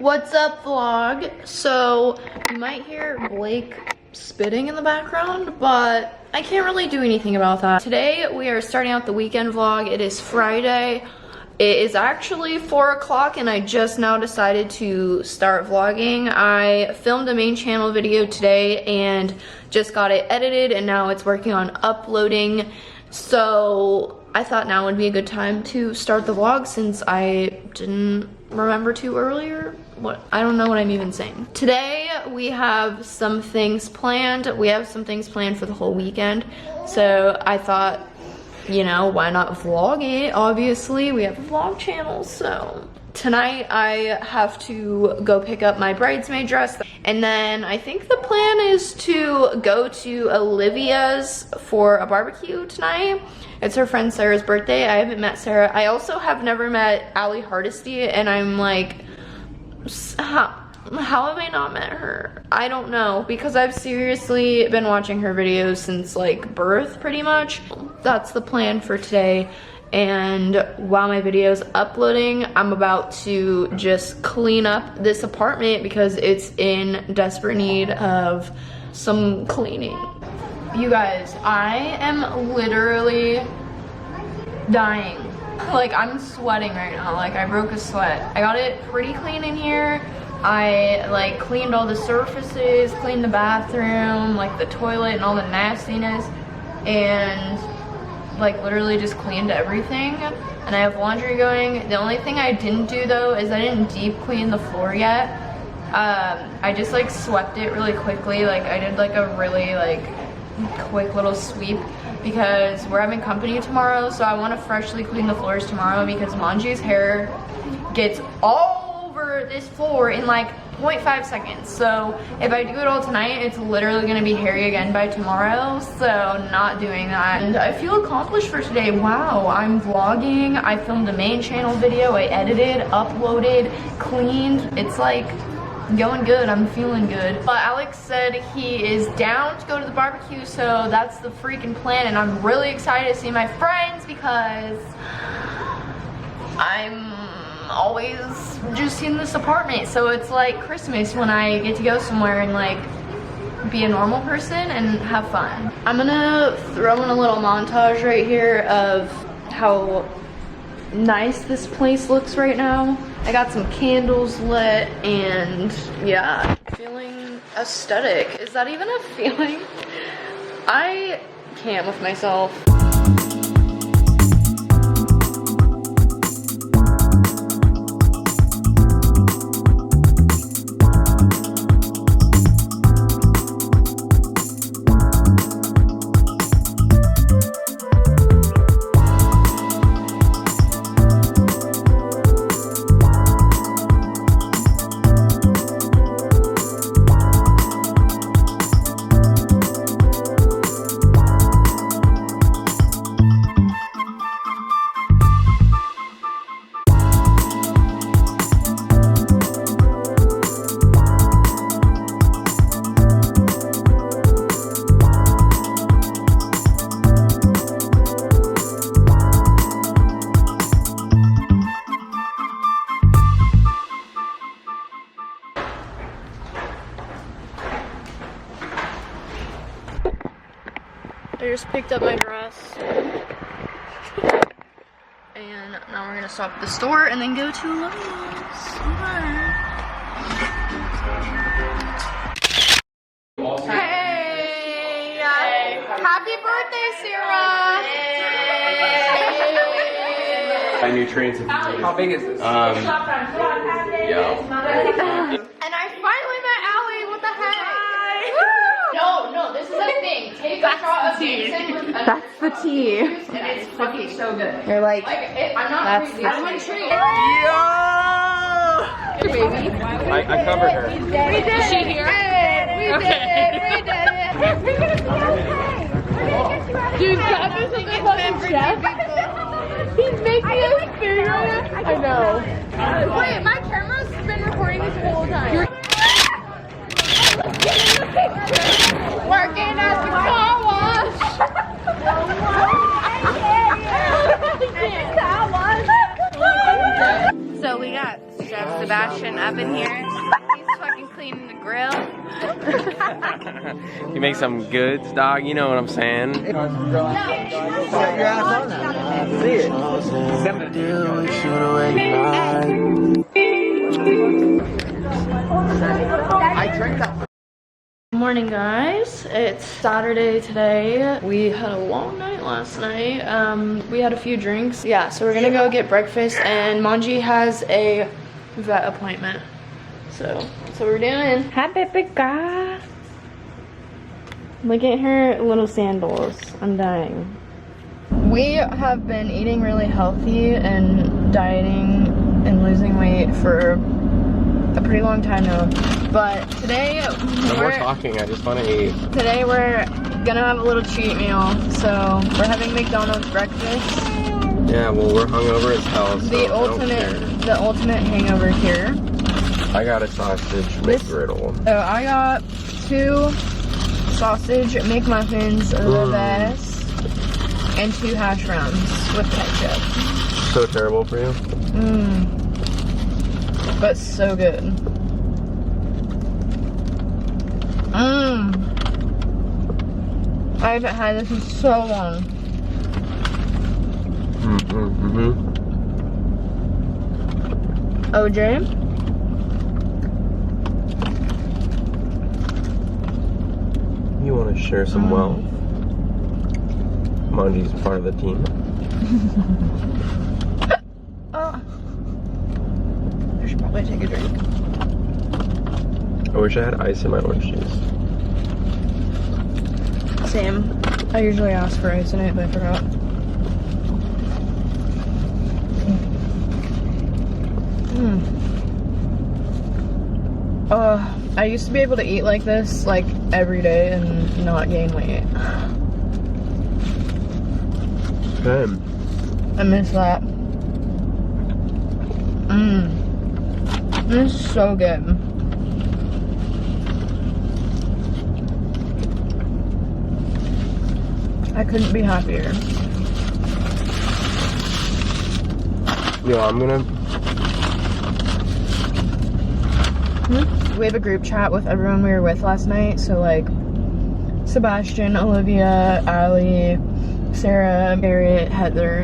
What's up, vlog? So you might hear Blake spitting in the background, but I can't really do anything about that. Today we are starting out the weekend vlog. It is Friday. It is actually 4 o'clock and I just now decided to start vlogging. I filmed a main channel video today and just got it edited, and now it's working on uploading. So I thought now would be a good time to start the vlog since I didn't remember to earlier. I don't know what I'm even saying. Today we have some things planned. We have some things planned for the whole weekend. So I thought, you know, why not vlog it? Obviously, we have a vlog channel. So tonight I have to go pick up my bridesmaid dress. And then I think the plan is to go to Olivia's for a barbecue tonight. It's her friend Sarah's birthday. I haven't met Sarah. I also have never met Allie Hardesty, and I'm like, how have I not met her? I don't know, because I've seriously been watching her videos since like birth pretty much. That's the plan for today. And while my video's uploading, I'm about to just clean up this apartment because it's in desperate need of some cleaning. You guys, I am literally dying. Like, I'm sweating right now. Like, I broke a sweat. I got it pretty clean in here. I like cleaned all the surfaces, cleaned the bathroom, like the toilet and all the nastiness, and like literally just cleaned everything. And I have laundry going. The only thing I didn't do though is I didn't deep clean the floor yet. I just like swept it really quickly. Like, I did like a really like quick little sweep because we're having company tomorrow, so I want to freshly clean the floors tomorrow because Manji's hair gets all over this floor in like 0.5 seconds. So if I do it all tonight, it's literally going to be hairy again by tomorrow, so not doing that. And I feel accomplished for today. Wow, I'm vlogging. I filmed a main channel video. I edited, uploaded, cleaned. It's like going good. I'm feeling good. But Alex said he is down to go to the barbecue, so that's the freaking plan, and I'm really excited to see my friends because I'm always just in this apartment, so it's like Christmas when I get to go somewhere and like be a normal person and have fun. I'm gonna throw in a little montage right here of how nice this place looks right now. I got some candles lit, and yeah, feeling aesthetic. Is that even a feeling? I can't with myself. I just picked up my dress, and now we're gonna stop at the store and then go to Lowe's. Hey! Happy birthday, Sarah! My nutrients. How big is this? Yeah. And I finally met Allie. What the heck? No, this is a thing. Take a shot of Jameson with That's the tea. and it's fucking so good. You're like, I'm not that's crazy. the I'm a treat. baby. I covered her. We did. Is she here? We did it. We're gonna be okay. We're gonna get you out of here. Dude, that is a fucking chef. He's making us food. I know. Wait, my camera's been recording this whole time. Working at the car wash. So we got Chef Sebastian Sebastian up in here. He's fucking cleaning the grill. You make some goods, dog. You know what I'm saying. Set your ass on that. See it. I drank that. Morning, guys. It's Saturday today. We had a long night last night. We had a few drinks. Yeah, so we're gonna go get breakfast, and Manji has a vet appointment. So that's what we're doing. Hi, baby girl. Look at her little sandals. I'm dying. We have been eating really healthy and dieting and losing weight for a pretty long time now, but today We're talking. I just want to eat. Today we're gonna have a little cheat meal. So we're having McDonald's breakfast. Yeah, well, we're hungover as hell. So The ultimate hangover here. I got a sausage McGriddle. So I got 2 sausage McMuffins, the best, and 2 hash browns with ketchup. So terrible for you. But so good. I haven't had this in so long. OJ? You want to share some wealth? Manji's part of the team. I should probably take a drink. I wish I had ice in my orange juice. Same. I usually ask for ice in it, but I forgot. I used to be able to eat like this, like, every day and not gain weight. Good. I miss that. This is so good. I couldn't be happier. Yo, I'm gonna. We have a group chat with everyone we were with last night, so like Sebastian, Olivia, Allie, Sarah, Barrett, Heather,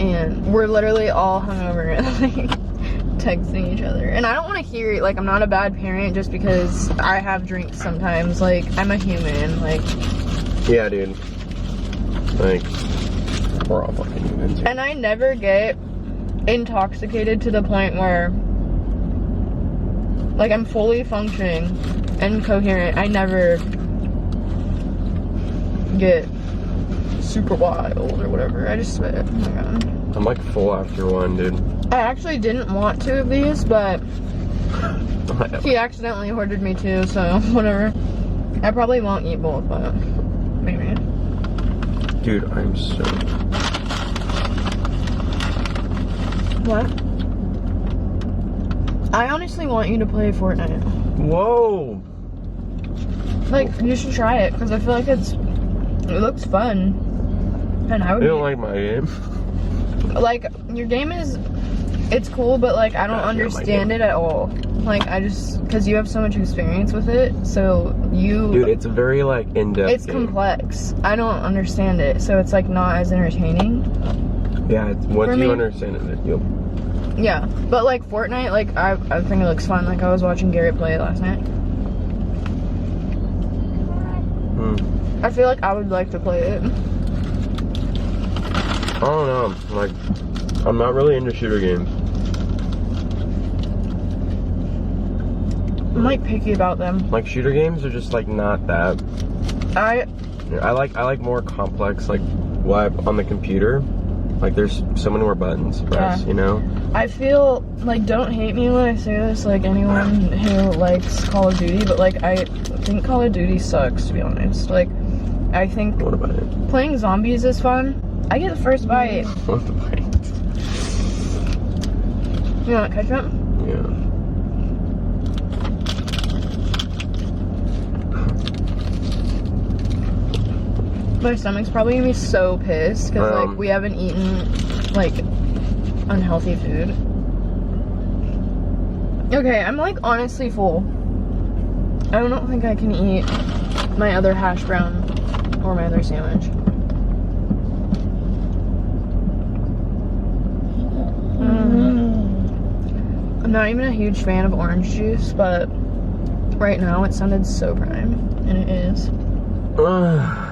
and we're literally all hungover and like texting each other. And I don't want to hear, like, I'm not a bad parent just because I have drinks sometimes. Like, I'm a human. Like, Yeah, dude. Like, we're all fucking humans. and I never get intoxicated to the point where, like, I'm fully functioning and coherent. I never get super wild or whatever. I just spit. Oh my god. I'm like full after one, dude. I actually didn't want 2 of these, but he accidentally ordered me 2, so whatever. I probably won't eat both, but maybe. Dude, I'm so. What? I honestly want you to play Fortnite. Whoa! Like, you should try it, because I feel like it looks fun. And I would You don't like my game? like, your game is, it's cool, but like, I don't understand it at all. Like, I just, because you have so much experience with it, so you... Dude, it's a very, like, in-depth It's game. complex. I don't understand it, so it's like not as entertaining. Yeah, once me. you understand it, you'll... Yeah, but like Fortnite, like I think it looks fun. Like, I was watching Garrett play it last night. I feel like I would like to play it. I don't know, like, I'm not really into shooter games. I'm like picky about them. Like, shooter games are just like not that. I like more complex, like, what on the computer. Like, there's so many more buttons to press, Yeah. you know? I feel like, don't hate me when I say this, like anyone who likes Call of Duty, but like I think Call of Duty sucks, to be honest. Like, I think What about it? playing zombies is fun. I get the first bite. What the bite? You want ketchup? Yeah. My stomach's probably gonna be so pissed because like we haven't eaten like unhealthy food. Okay, I'm like honestly full. I don't think I can eat my other hash brown or my other sandwich. I'm not even a huge fan of orange juice, but right now it sounded so prime, and it is. Wow.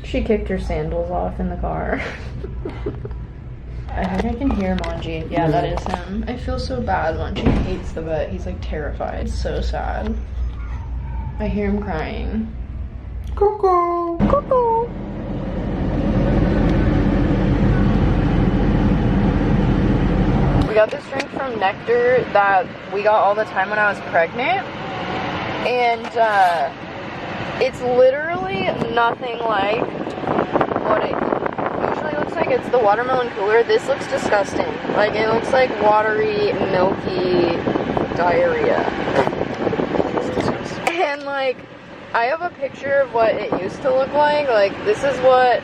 She kicked her sandals off in the car. I think I can hear Manji. Yeah, that is him. I feel so bad. Manji hates the vet. He's like terrified. So sad. I hear him crying. Cuckoo. Cuckoo. We got this drink from Nectar that we got all the time when I was pregnant. And it's literally nothing like what it usually looks like. It's the watermelon cooler. This looks disgusting. Like, it looks like watery, milky diarrhea. And like, I have a picture of what it used to look like. Like, this is what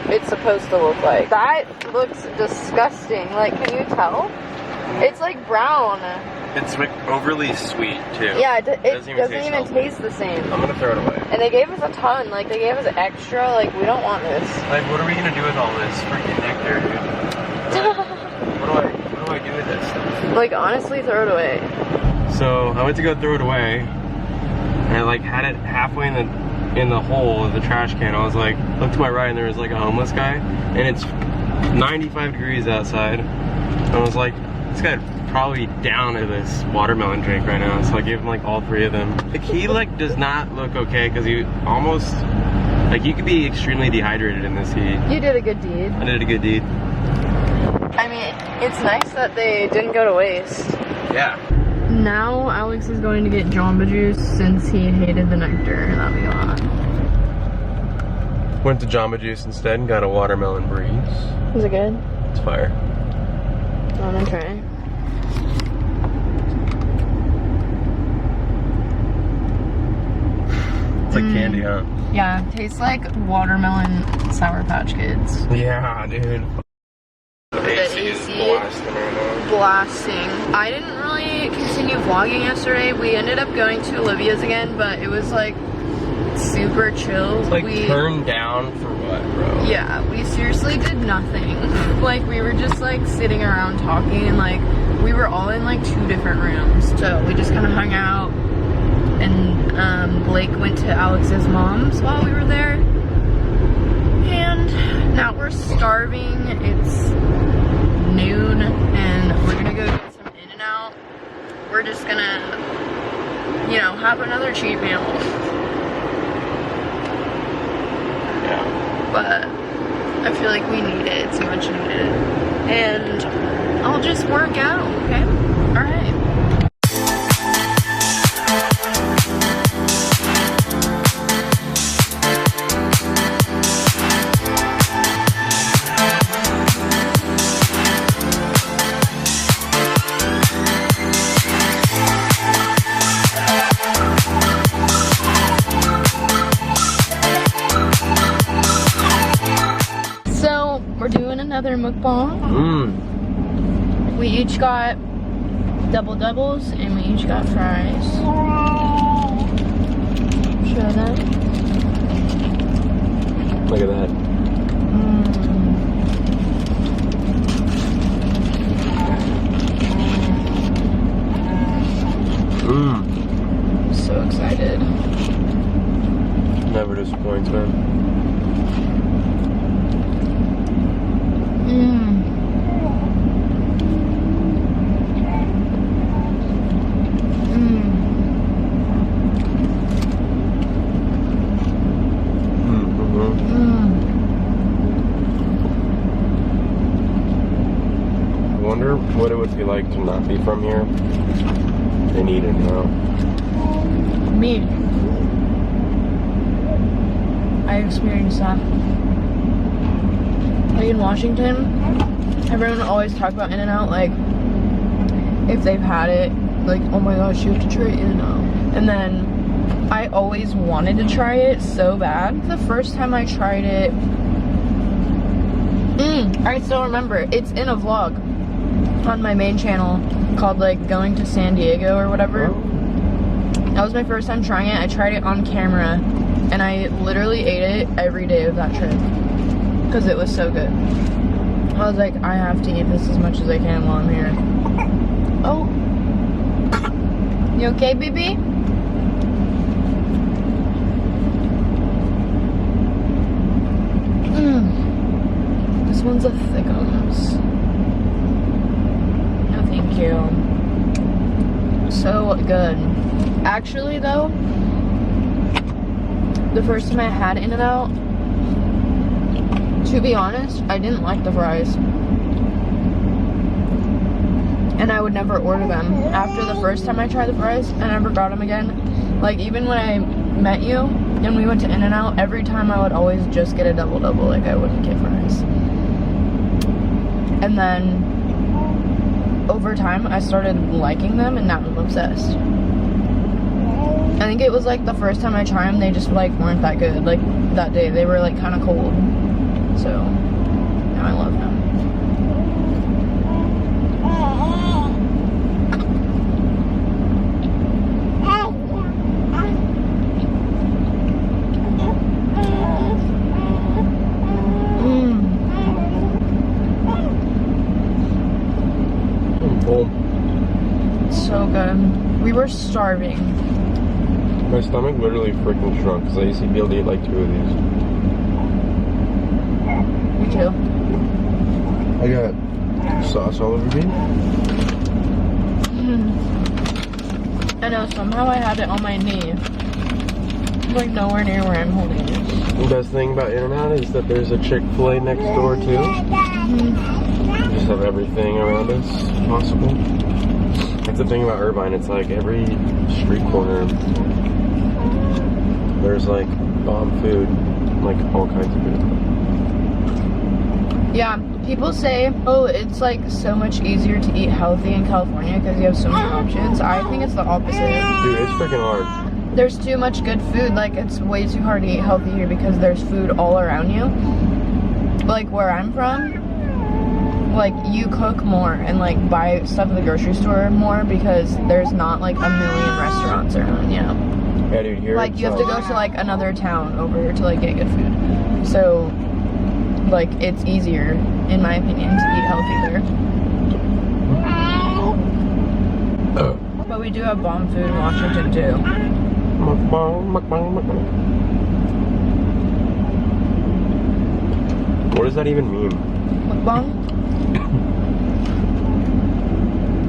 it's supposed to look like. That looks disgusting. Like, can you tell? It's like brown. It's like overly sweet too. Yeah, it doesn't even taste the same. I'm gonna throw it away. And they gave us a ton. Like, they gave us extra. Like, we don't want this. Like, what are we gonna do with all this freaking nectar, dude? What do I do with this stuff? Like, honestly, throw it away. So I went to go throw it away, and I like had it halfway in the hole of the trash can. I was like, looked to my right, and there was like a homeless guy, and it's 95 degrees outside. And I was like, this guy probably down to this watermelon drink right now, so I gave him like all three of them. Like, he like does not look okay because he almost, like, you could be extremely dehydrated in this heat. You did a good deed. I did a good deed. I mean, it's nice that they didn't go to waste. Yeah. Now Alex is going to get Jamba Juice since he hated the nectar that we got. Went to Jamba Juice instead and got a watermelon breeze. Was it good? It's fire. I'm gonna try. It's like candy, huh? Yeah, it tastes like watermelon Sour Patch Kids. Yeah, dude. The AC is blasting right now. Blasting. I didn't really continue vlogging yesterday. We ended up going to Olivia's again, but it was like super chill. Like, turned down for what, bro? Yeah, we seriously did nothing. Like, we were just like sitting around talking, and like we were all in like 2 different rooms. So we just kind of hung out, and Blake went to Alex's mom's while we were there. And now we're starving. It's noon, and we're gonna go get some In-N-Out. We're just gonna, you know, have another cheat meal. Yeah. But I feel like we need it. It's much needed. And I'll just work out, okay? Alright. We're doing another mukbang. We each got double doubles and we each got fries. Show them. Look at that. I'm so excited. Never disappoints, man. I wonder what it would be like to not be from here and eat it now. Me. I experienced that. Like in Washington, everyone would always talk about In-N-Out like if they've had it, like, oh my gosh, you have to try In-N-Out. And then I always wanted to try it so bad. The first time I tried it, I still remember, it's in a vlog on my main channel called like Going to San Diego or whatever. That was my first time trying it. I tried it on camera and I literally ate it every day of that trip because it was so good. I was like, I have to eat this as much as I can while I'm here. Oh, you okay, baby? This one's a thickums. No, thank you. So good. Actually, though, the first time I had In-N-Out, to be honest, I didn't like the fries. And I would never order them. After the first time I tried the fries, I never got them again. Like, even when I met you and we went to In-N-Out, every time I would always just get a double-double. Like, I wouldn't get fries. And then, over time, I started liking them, and now I'm obsessed. I think it was, like, the first time I tried them, they just, like, weren't that good. Like, that day, they were, like, kind of cold. So, now I love them. So good. We were starving. My stomach literally freaking shrunk because I used to be able to eat like 2 of these. Me too. I got sauce all over me. I know, somehow I had it on my knee. Like nowhere near where I'm holding it. The best thing about In-N-Out is that there's a Chick-fil-A next door too. We just have everything around us possible. That's the thing about Irvine, it's like every street corner there's like bomb food, like all kinds of food. Yeah, people say, oh, it's like so much easier to eat healthy in California because you have so many options. I think it's the opposite. Dude, it's freaking hard. There's too much good food. Like, it's way too hard to eat healthy here because there's food all around you. Like, where I'm from, like, you cook more and, like, buy stuff at the grocery store more because there's not, like, a million restaurants around, you know? Yeah, dude, here Like, you have to go to, like, another town over to, like, get good food. So, like, it's easier, in my opinion, to eat healthy there. But we do have bomb food in Washington, too. Mukbang, mukbang, mukbang. What does that even mean? Mukbang?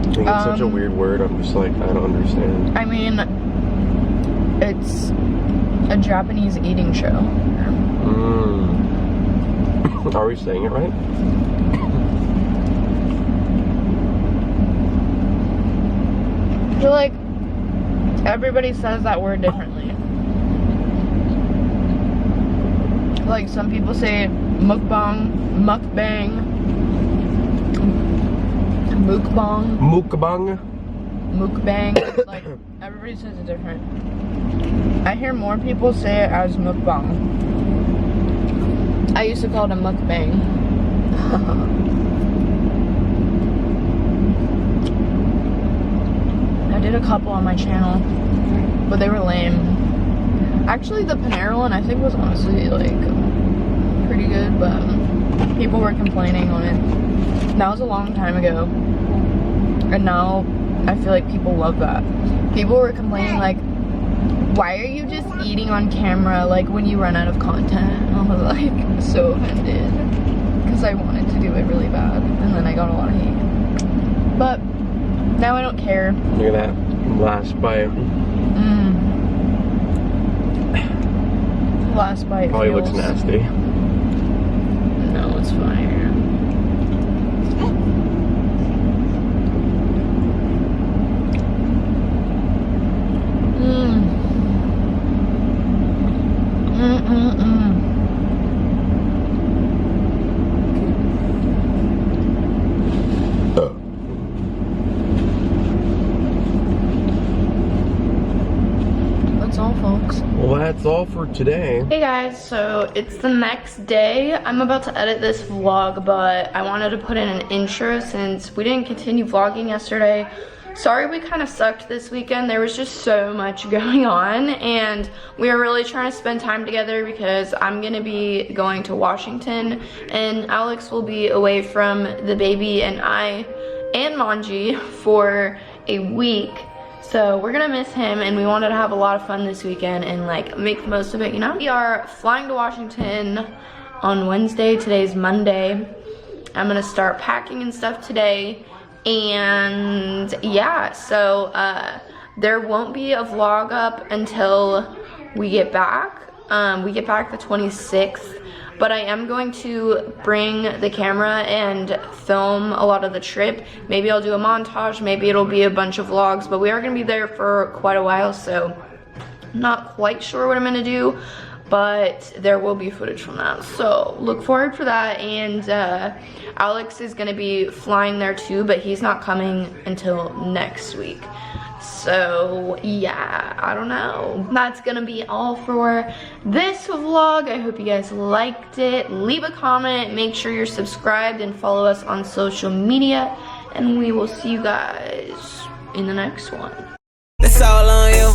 I think it's such a weird word. I'm just like, I don't understand. I mean, it's a Japanese eating show. Are we saying it right? I feel like everybody says that word differently. Like, some people say mukbang, mukbang, mukbang, Mukbang. mukbang. Like, everybody says it different. I hear more people say it as mukbang. I used to call it a mukbang. I did a couple on my channel, but they were lame. Actually, the Panera one I think was honestly like pretty good, but people were complaining on it. That was a long time ago, and now I feel like people love that. People were complaining like, why are you just eating on camera like when you run out of content? And I was like so offended because I wanted to do it really bad, and then I got a lot of hate. But now I don't care. Look at that last bite. Last bite. Probably feels... looks nasty. No, it's fine. Well, that's all for today. Hey guys, so it's the next day. I'm about to edit this vlog, but I wanted to put in an intro since we didn't continue vlogging yesterday. Sorry we kind of sucked this weekend. There was just so much going on, and we are really trying to spend time together because I'm gonna be going to Washington, and Alex will be away from the baby and I and Manji for a week. So we're gonna miss him, and we wanted to have a lot of fun this weekend and like make the most of it, you know? We are flying to Washington on Wednesday. Today's Monday. I'm gonna start packing and stuff today. And yeah, so there won't be a vlog up until we get back. We get back the 26th, but I am going to bring the camera and film a lot of the trip. Maybe I'll do a montage, maybe it'll be a bunch of vlogs, but we are gonna be there for quite a while, so not quite sure what I'm gonna do, but there will be footage from that, so look forward for that. And Alex is gonna be flying there too, but he's not coming until next week. So yeah, I don't know. That's gonna be all for this vlog. I hope you guys liked it. Leave a comment, make sure you're subscribed, and follow us on social media, and we will see you guys in the next one. It's all on you.